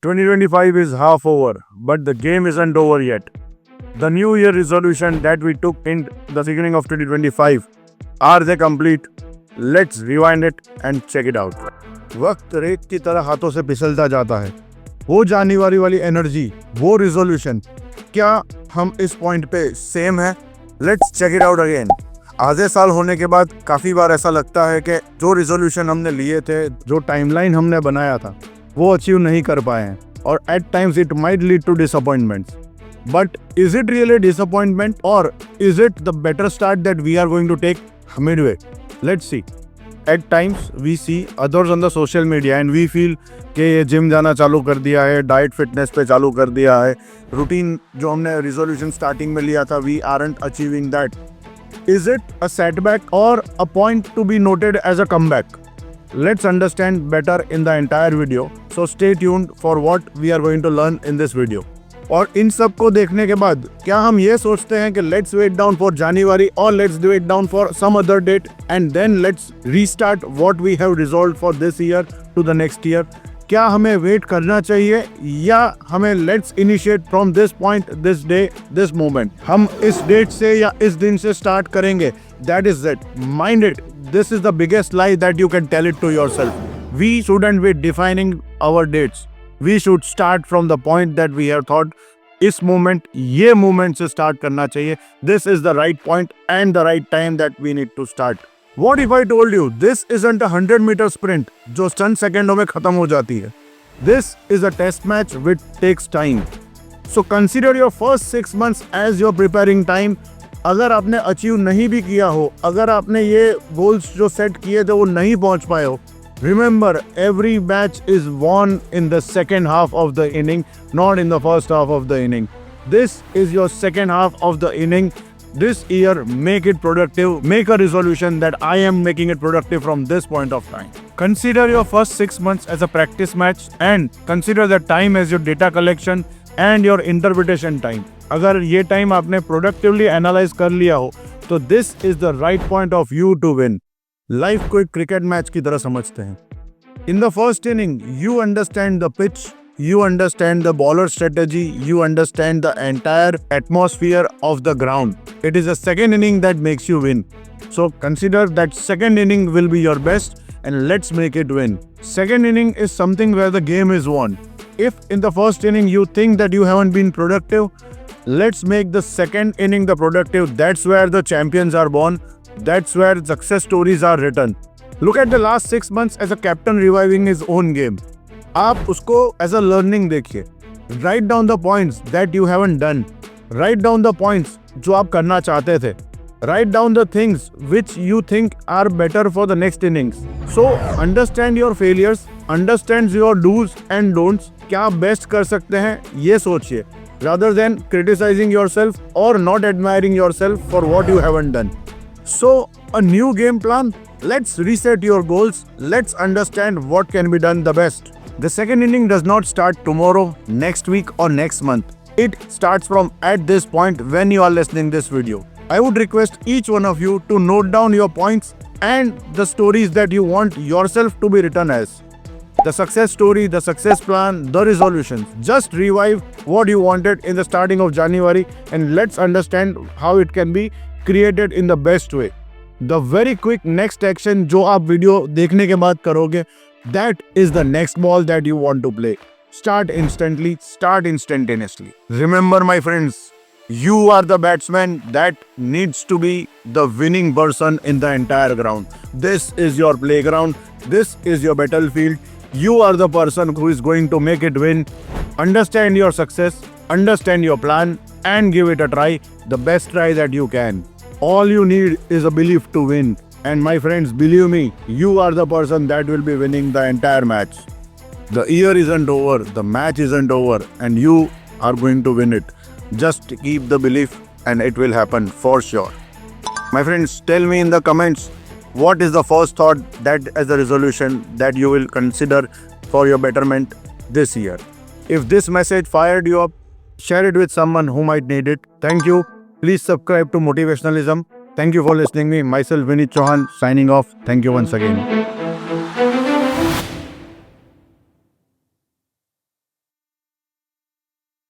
2025 is half over, but the game isn't over yet. The New Year resolution that we took in the beginning of 2025, are they complete? Let's rewind it and check it out. वक्त रेत की तरह हाथों से फिसलता जाता है। वो जानेवारी वाली एनर्जी, वो रिजोल्यूशन, क्या हम इस पॉइंट पे सेम है? Let's check it out again. आधे साल होने के बाद काफ़ी बार ऐसा लगता है कि जो रिजोल्यूशन हमने लिए थे, जो टाइमलाइन हमने बनाया था, वो अचीव नहीं कर पाए हैं और at times it might lead to disappointments. But is it really disappointment or is it the better start that we are going to take midway? Let's see. At times we see others on the social media and we feel कि ये gym जाना चालू कर दिया है, diet fitness पे चालू कर दिया है, रूटीन जो हमने रिजोल्यूशन स्टार्टिंग में लिया था, we aren't achieving that. Is it a setback or a point to be noted as a comeback? Let's understand better in the entire video. So stay tuned for what we are going to learn in this video. और इन सब को देखने के बाद क्या हम ये सोचते हैं कि let's wait down for January और let's wait down for some other date and then let's restart what we have resolved for this year to the next year? क्या हमें वेट करना चाहिए या हमें let's initiate from this point, this day, this moment? हम इस date से या इस दिन से स्टार्ट करेंगे, that is it. Mind it. This is the biggest lie that you can tell it to yourself. We shouldn't be defining our dates. We should start from the point that we have thought, इस moment, ये moment से start करना चाहिए. This is the right point and the right time that we need to start. What if I told you this isn't a 100-meter sprint जो चंद सेकेंडों में खत्म हो जाती है? This is a test match which takes time. So consider your first 6 months as your preparing time. अगर आपने achieve नहीं भी किया हो, अगर आपने ये गोल्स जो सेट किए थे वो नहीं पहुंच पाए हो, remember every match is von in the second half of the inning, not in the first half of the inning. This is your second half of the inning. This year, make it productive. Make a resolution that I am making it productive from this point of time. Consider your first 6 months as a practice match and consider the time as your data collection and your interpretation time. अगर ये time आपने productively analyse कर लिया हो तो this is the right point of you to win. Life को एक cricket match की तरह समझते हैं. In the first inning you understand the pitch, you understand the bowler strategy, you understand the entire atmosphere of the ground. It is the second inning that makes you win. So consider that second inning will be your best and let's make it win. Second inning is something where the game is won. If in the first inning you think that you haven't been productive, let's make the second inning the productive. That's where the champions are born. That's where success stories are written. Look at the last 6 months as a captain reviving his own game. आप उसको as a learning देखिए. Write down the points that you haven't done. Write down the points जो आप करना चाहते थे. Write down the things which you think are better for the next innings. So understand your failures, understand your dos and don'ts. क्या आप best कर सकते हैं ये सोचिए, rather than criticizing yourself or not admiring yourself for what you haven't done. So a new game plan. Let's reset your goals. Let's understand what can be done the best. The second inning does not start tomorrow, next week or next month. It starts from at this point when you are listening this video. I would request each one of you to note down your points and the stories that you want yourself to be written as. The success story, the success plan, the resolutions. Just revive what you wanted in the starting of January and let's understand how it can be created in the best way. The very quick next action जो आप video देखने के बाद करोगे, that is the next ball that you want to play. Start instantly, start instantaneously. Remember my friends, you are the batsman that needs to be the winning person in the entire ground. This is your playground. This is your battlefield. You are the person who is going to make it win. Understand your success, understand your plan and give it a try, the best try that you can. All you need is a belief to win. And my friends, believe me, you are the person that will be winning the entire match. The year isn't over, the match isn't over, and you are going to win it. Just keep the belief and it will happen for sure. My friends, tell me in the comments, what is the first thought that as a resolution that you will consider for your betterment this year? If this message fired you up, share it with someone who might need it. Thank you. Please subscribe to Motivationalism. Thank you for listening me. Myself Vineet Chauhan signing off. Thank you once again.